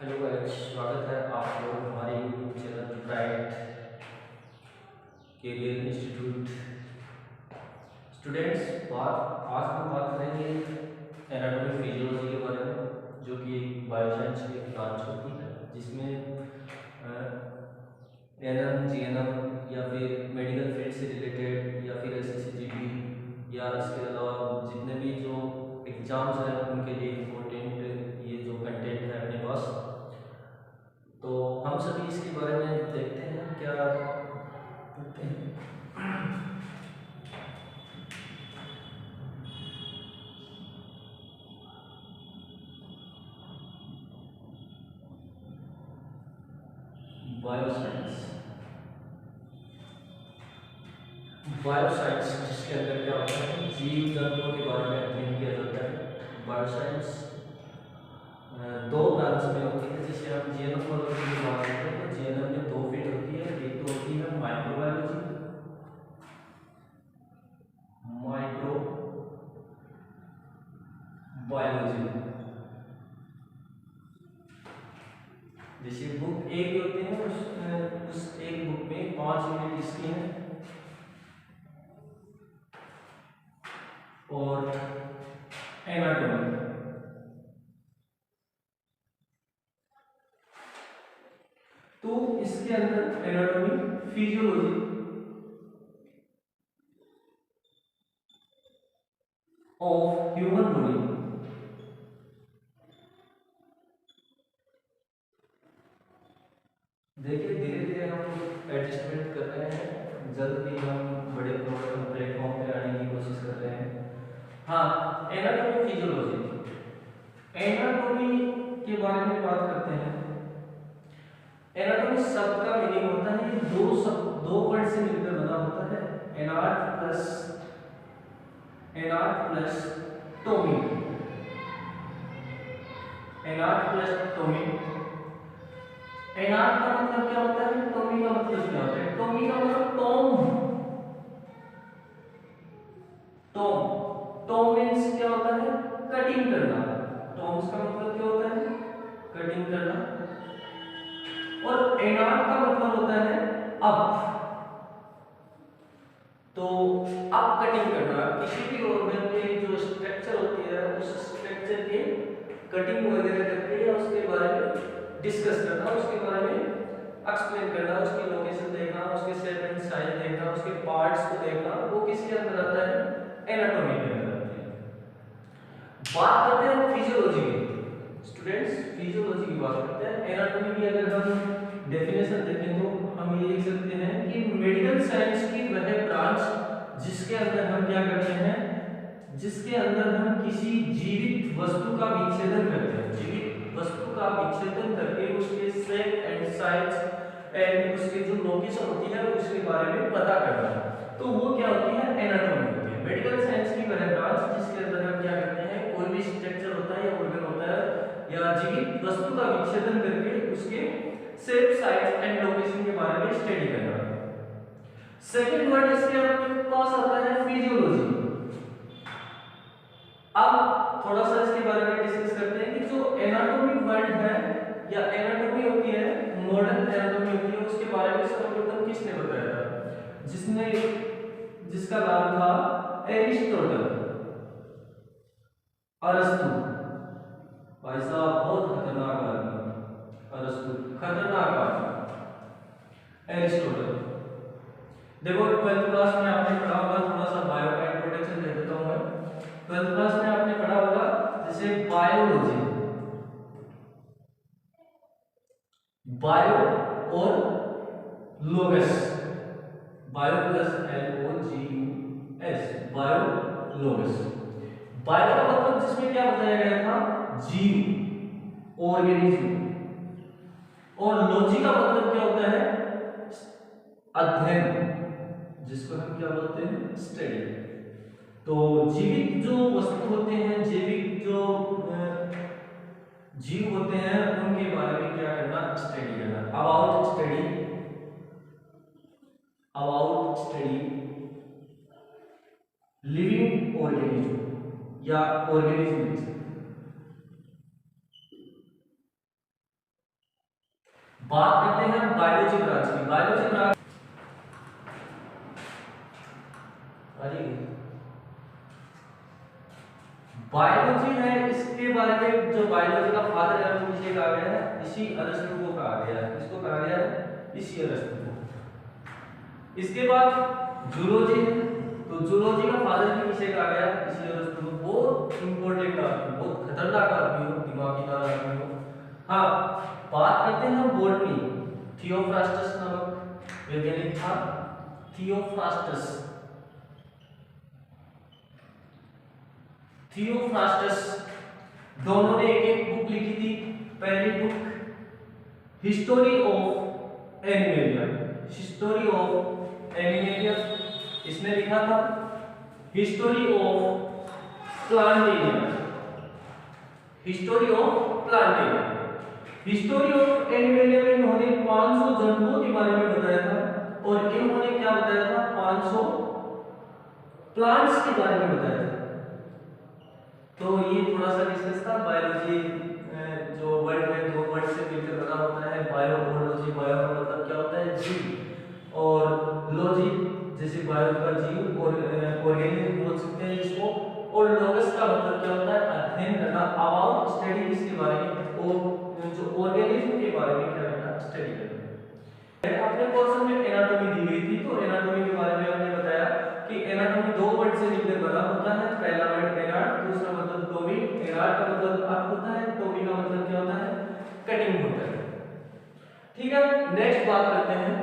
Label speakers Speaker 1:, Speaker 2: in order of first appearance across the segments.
Speaker 1: Hello guys, स्वागत है आप लोग हमारे YouTube channel bright career institute. Students, आज हम बात करेंगे एनाटॉमी फिजियोलॉजी के बारे में, जो कि एक बायोसाइंस की एक ब्रांच होती है जिसमें एनएम, जीएनएम या फिर मेडिकल फील्ड से रिलेटेड या फिर एसएससीजीडी या इसके अलावा जितने भी जो एग्जाम्स हैं उनके लिए इम्पोर्टेंट ये जो कंटेंट है अपने पास, तो हम सभी इसके बारे में देखते हैं क्या करते हैं। बायोसाइंस, बायोसाइंस जिसके अंदर क्या होता है, जीव जंतुओं के बारे में अध्ययन किया जाता है। बायोसाइंस दो ब्रांच में होती है। जैसे हम जीएनएम वालों की बात करते हैं तो जीएनएम में दो फील्ड होती है। एक तो होती है माइक्रोबायोलॉजी, माइक्रोबायोलॉजी जैसे बुक एक होती है, उस एक बुक में 5 यूनिट इसकी हैं और एनाटॉमी। तो इसके अंदर anatomy physiology of human body, देखिए धीरे धीरे हम एडजस्टमेंट कर रहे हैं, जल्द ही हम बड़े प्लेटफॉर्म पे आने की कोशिश कर रहे हैं। हाँ, एनाटॉमी फिजियोलॉजी, एनाटॉमी के बारे में बात करते हैं। एनाटॉमी शब्द का मीनिंग होता है, ये दो वर्ड से मिलकर बना होता है। Anat plus tomy, anat plus tomy. Anat का मतलब क्या होता है, टोमी का मतलब क्या होता है? टोमी का मतलब टॉम, टॉम, टॉम मीन्स क्या होता है? कटिंग करना। टॉम्स का मतलब क्या होता है? कटिंग करना। और एनाट का मतलब होता है अप, तो अप कटिंग करना। किसी भी ऑर्गन के जो स्ट्रक्चर होती है उस स्ट्रक्चर के कटिंग वगैरह करके या उसके बारे में डिस्कस करना, उसके बारे में एक्सप्लेन करना, उसकी लोकेशन देखना, उसके शेप एंड साइज देखना, उसके पार्ट्स को देखना, वो किसके अंदर आता है? एनाटॉमी के अंदर आती है। बात करते हैं फिजियोलॉजी की। स्टूडेंट्स, फिजियोलॉजी की बात करते हैं। एनाटॉमी की अगर हम डेफिनेशन देखें तो हम ये लिख सकते हैं कि मेडिकल साइंस की वह ब्रांच जिसके अंदर हम क्या करते हैं, जिसके अंदर हम किसी जीवित वस्तु का विच्छेदन करते हैं। जीवित वस्तु का विच्छेदन करके उसके शेप एंड साइज एंड उसकी जो लोकेशन होती है उसके बारे में पता करना, तो वो क्या होती है? एनाटॉमी होती है। मेडिकल साइंस की वह ब्रांच जिसके अंदर हम क्या करते हैं, कोई भी स्ट्रक्चर होता है या ऑर्गन होता है या जीवित वस्तु का विच्छेदन करके उसके शेप, साइज एंड लोकेशन के बारे में स्टडी करना। सेकंड वर्ड इसके अपने पास आता है फिजियोलॉजी। अब थोड़ा सा इसके बारे में डिस्कस करते हैं कि जो एनाटॉमी वर्ड है या एनाटॉमी होती है, मॉडर्न एनाटॉमी होती है, उसके बारे में सर्वप्रथम किसने बताया था? जिसका नाम था एरिस्टोटल, अरस्तु। भाई साहब बहुत खतरनाक आदमी, अरस्तु खतरनाक आदमी, एरिस्टोटल। देखो 12th क्लास में आपने पढ़ा होगा, थोड़ा सा बायो का इंट्रोडक्शन दे देता हूं मैं। 12th क्लास में आपने पढ़ा होगा जैसे बायोलॉजी, बायो और लोगस, bio plus LOGUS, bio लोगस। Bio का मतलब जिसमें क्या बताया गया था? जीव, ऑर्गेनिज्म। और लॉजी का मतलब क्या होता है? अध्ययन, जिसको हम क्या बोलते हैं? स्टडी। तो जीवित जो वस्तु होते हैं, जैविक जो जीव होते हैं, उनके बारे में क्या करना? स्टडी करना। अबाउट स्टडी लिविंग ऑर्गेनिज्म या ऑर्गेनिज्म। बात करते हैं बायोलॉजी ब्रांच की। बायोलॉजी ब्रांच बायोलॉजी है, इसके बारे में जो बायोलॉजी का फादर है वो किसे कहा गया है? इसी अरस्तु को कहा गया है। किसको कहा गया है? इसी अरस्तु को। इसके बाद जूलॉजी है, तो जूलॉजी का फादर भी किसे कहा गया है? इसी अरस्तु को। बहुत इंपॉर्टेंट आदमी, बहुत खतरनाक आदमी हो, दिमागीदार आदमी हो। हाँ, बात करते हैं हम बॉटनी। थियोफ्रास्टस नामक वैज्ञानिक था, थियोफ्रास्टस। थियोफ्रास्टस दोनों ने एक एक बुक लिखी थी। पहली book history of Animalia, history of Animalia इसने लिखा था। History of Plantaenia, history of Plantaenia. History of Animalia में इन्होंने 500 जंतुओं के बारे में बताया था, और इन्होंने क्या बताया था? 500 प्लांट्स के बारे में बताया था। तो ये थोड़ा सा डिस्कस था। बायोलॉजी जो वर्ड है, दो वर्ड से मिलकर बना होता है। बायोलॉजी, बायो का मतलब क्या होता है? जीव, और लॉजी जैसे बायो का जीव, और ऑर्गेनिज्म बोल सकते हैं इसको, और लॉगस का मतलब क्या होता है? अध्ययन करना, अबाउट स्टडी, इसके बारे में, और जो ऑर्गेनिज्म के बारे में क्या करना? स्टडी करना। अपने पोर्शन में एनाटॉमी दी गई थी, तो एनाटॉमी के बारे में हमने बताया कि एनाटॉमी दो वर्ड से मिलकर बना होता है। पहला वर्ड एनाट, दूसरा मतलब टोमी। एनाट का मतलब कट होता है, टोमी का मतलब क्या होता है? कटिंग होता है। ठीक है, नेक्स्ट बात करते हैं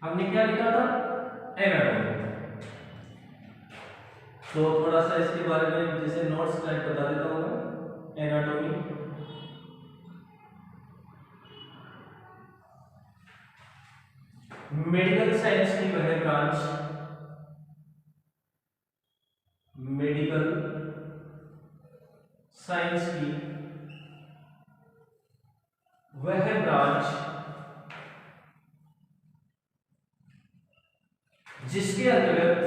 Speaker 1: हमने क्या लिखा था? एनाटॉमी। तो थोड़ा सा इसके बारे में जैसे नोट्स टाइप बता देता हूँ मैं। एनाटॉमी मेडिकल साइंस की वह ब्रांच, मेडिकल साइंस की वह ब्रांच जिसके अंतर्गत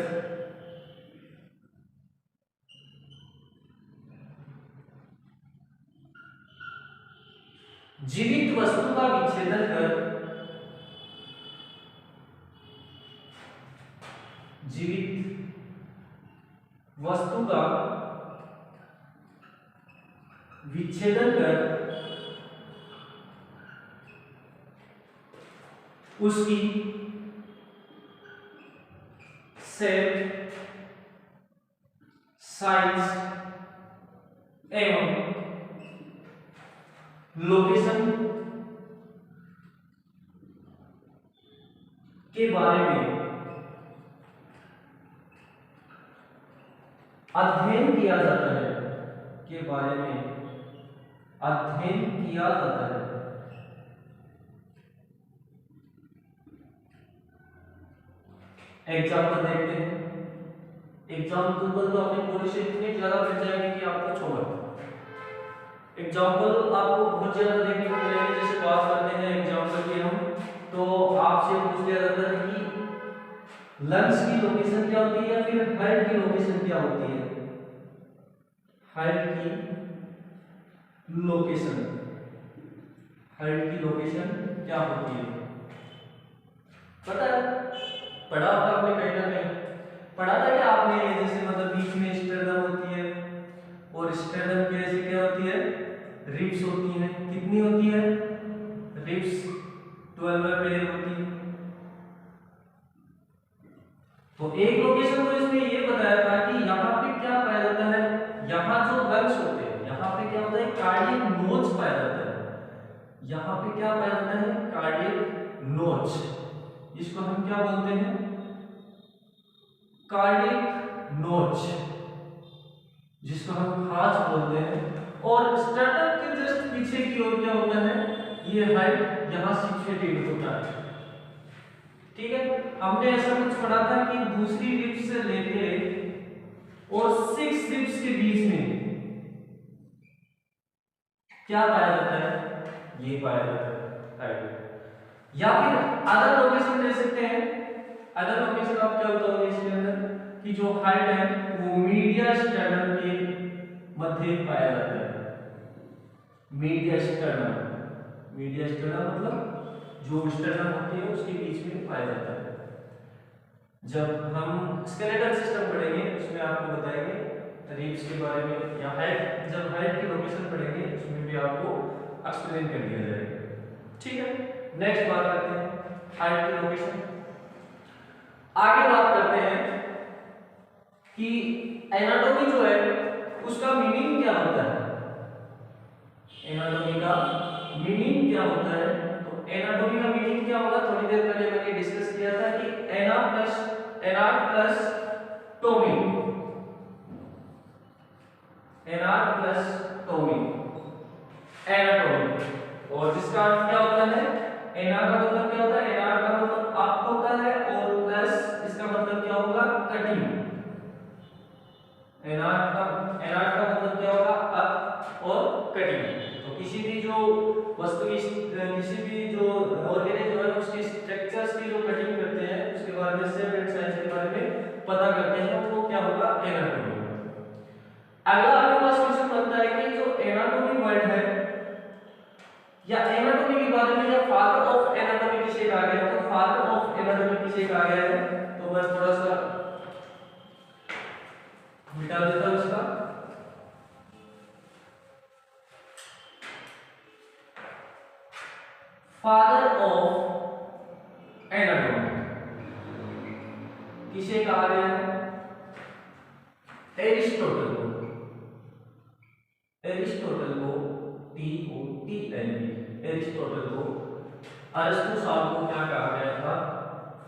Speaker 1: जीवित वस्तु का विच्छेदन कर जीवित वस्तु का विच्छेदन कर उसकी शेप, साइज एवं लोकेशन के बारे में अध्ययन किया जाता है, के बारे में अध्ययन किया जाता है। एग्जाम्पल देखते हैं। एग्जाम्पल तो अपनी पूरी से इतनी ज्यादा मिल जाएगी कि आपको छोड़। एग्जाम्पल आपको बहुत ज्यादा देखने को मिलेंगे। जैसे बात करते हैं एग्जाम्पल की हम, तो आपसे पूछ लिया जाता है कि लंग्स की लोकेशन क्या होती है, या फिर हार्ट की लोकेशन क्या होती है? हार्ट की लोकेशन, हार्ट की लोकेशन क्या होती है? पता है? पढ़ा होगा आपने कहीं ना कहीं। पढ़ा था क्या आपने? जैसे मतलब बीच में स्टर्नम होती है, और स्टर्नम के ऐसे क्या होती है? रिब्स होती हैं। कितनी होती है रिब्स? 12 पेयर होती है। तो एक लोकेशन तो इसमें ये बताया था कि यहाँ पे क्या पाया जाता है? यहाँ जो लंग्स होते हैं, यहाँ पे क्या होता है? कार्डियक नोच पाया जाता है। यहाँ पे क्या पाया जाता है? कार्डियक नोच। इसको हम क्या बोलते हैं? कार्डियक नोच, जिसको हम खास बोलते हैं। और स्टर्नम के जस्ट पीछे की ओर क्या होता है? ये हार्ट यहाँ सिचुएटेड होता है। ठीक है, हमने ऐसा कुछ पढ़ा था कि दूसरी रिब्स से लेके और 6 रिब्स के बीच में क्या पाया जाता है, ये पाया जाता है हाइट। या फिर अदर लोकेशन दे सकते हैं। अदर लोकेशन आप क्या बताओगे इसके अंदर कि जो हाइट है वो मीडिया स्टर्नम के मध्य पाया जाता है। मीडिया स्टर्नम, मीडिया स्टर्नम मतलब जो स्टर्नम होती है उसके बीच में पाया जाता है। जब हम स्केलेटल सिस्टम पढ़ेंगे उसमें आपको बताएंगे रिब्स के बारे में, या हाइट, जब हाइट की लोकेशन पढ़ेंगे उसमें भी आपको एक्सप्लेन कर दिया जाएगा। ठीक है, नेक्स्ट बात करते हैं हाइट की लोकेशन। आगे बात करते हैं कि एनाटॉमी जो है उसका मीनिंग क्या होता है। एनाटॉमी का मीनिंग क्या होता है, तो एनाटॉमी का मीनिंग क्या होगा, थोड़ी देर पहले मैंने डिस्कस किया था कि ana plus tomy, anat plus tomy, anatomy. और जिसका अर्थ क्या होता है, एना का मतलब क्या होता है, एनाट का मतलब अप होता है, और प्लस इसका मतलब क्या होगा, कटिंग। एनाट का मतलब क्या होगा, अप और कटिंग। तो किसी भी जो वस्तु की, किसी भी जो ऑर्गेनिज्म है उसकी स्ट्रक्चर्स की जो कटिंग करते हैं उसके बारे में, शेप एंड साइज के बारे में पता करते हैं, वो क्या होगा, एनाटॉमी। अगला आपके पास क्वेश्चन बनता है कि जो एनाटॉमी वर्ड है या एनाटॉमी के बारे में, या फादर ऑफ एनाटॉमी किसे कहा गया है, तो फादर ऑफ एनाटॉमी किसे कहा गया है, तो मैं थोड़ा सा मिटा देता हूं इसका। फादर ऑफ एनाटॉमी किसे कहा गया है, एरिस्टोटल को। एरिस्टोटल को, TOTL, एरिस्टोटल को, अरस्तु साहब को क्या कहा गया था,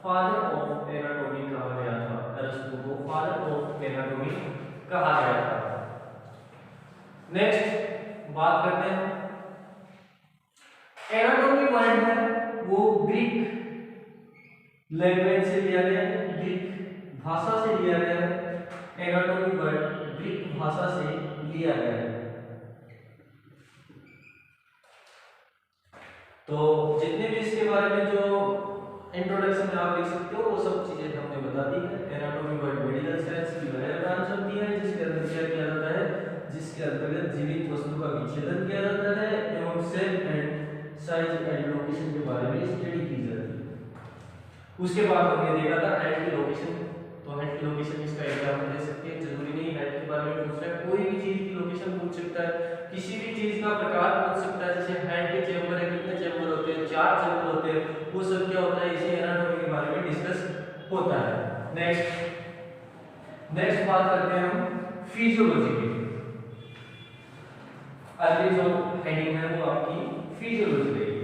Speaker 1: फादर ऑफ एनाटॉमी कहा गया था। अरस्तु को फादर ऑफ एनाटॉमी कहा गया था। नेक्स्ट बात करते हैं, एनाटॉमी वर्ड है वो ग्रीक लैंग्वेज से लिया गया है, ग्रीक भाषा से लिया गया है। एनाटॉमी वर्ड ग्रीक भाषा से लिया गया है। तो जितने भी इसके बारे में जो इंट्रोडक्शन में आप लिख सकते हो वो सब चीजें हमने बता दी है। एनाटॉमी वर्ड मेडिकल साइंस की वह ब्रांच होती है जिसके अंदर क्या किया जाता है, जिसके अंतर्गत जीवित वस्तु का विच्छेदन किया जाता है एवं shape and size and location के बारे में स्टडी की जाती है। उसके बाद हमने देखा था हेड की लोकेशन। तो हेड की लोकेशन इसका एग्जांपल दे सकते हैं, जरूरी नहीं हेड के बारे में पूछ रहा है, कोई भी चीज की लोकेशन पूछ सकता है, किसी भी चीज का प्रकार पूछ सकता है। जैसे हेड के चेंबर है, कितने चेंबर होते हैं, 4 चेंबर होते हैं, वो सब क्या होता है, इसी एनाटॉमी के बारे में डिस्कस होता है। नेक्स्ट बात करते हैं हम फिजियोलॉजी की। अगली जो हेडिंग है वो आपकी फिजियोलॉजी रहेगी।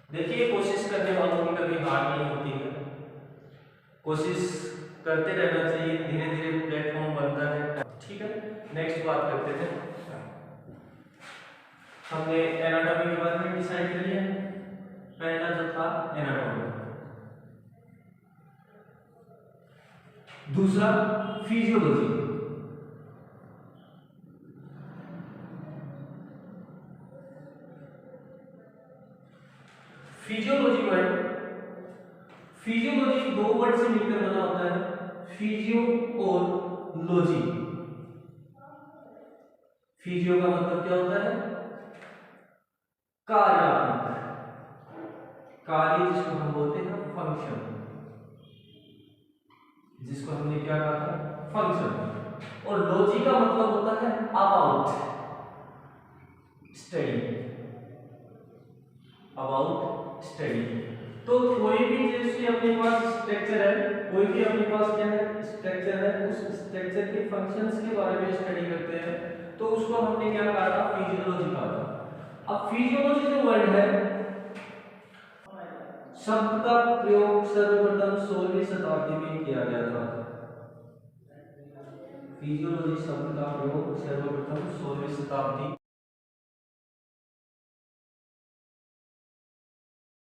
Speaker 1: देखिए, कोशिश करने वालों की कभी हार नहीं होती है, कोशिश करते रहना चाहिए, धीरे धीरे प्लेटफॉर्म बनता है। ठीक है, नेक्स्ट बात करते थे, हमने एनाटॉमी के बारे में डिसाइड कर लिया। पहला जो था एनाटॉमी, दूसरा physiology. Physiology word, physiology 2 word से मिलकर बना होता है, फिजियो और लॉजी। फिजियो का मतलब क्या होता है, कार्यात्मक, कार्य जिसको हम बोलते हैं फंक्शन, जिसको हमने क्या कहा था, फंक्शन। और लॉजी का मतलब होता है अबाउट, स्टडी, अबाउट स्टडी। तो कोई भी जैसे अपने पास स्ट्रक्चर है, कोई भी अपने पास क्या है, स्ट्रक्चर है, उस स्ट्रक्चर के फंक्शंस के बारे में स्टडी करते हैं, तो उसको हमने क्या कहा था, फिजियोलॉजी कहा था। अब फिजियोलॉजी जो वर्ड है, शब्द का प्रयोग सर्वप्रथम 16वीं शताब्दी में किया गया था। फिजियोलॉजी शब्द का प्रयोग सर्वप्रथम 16वीं शताब्दी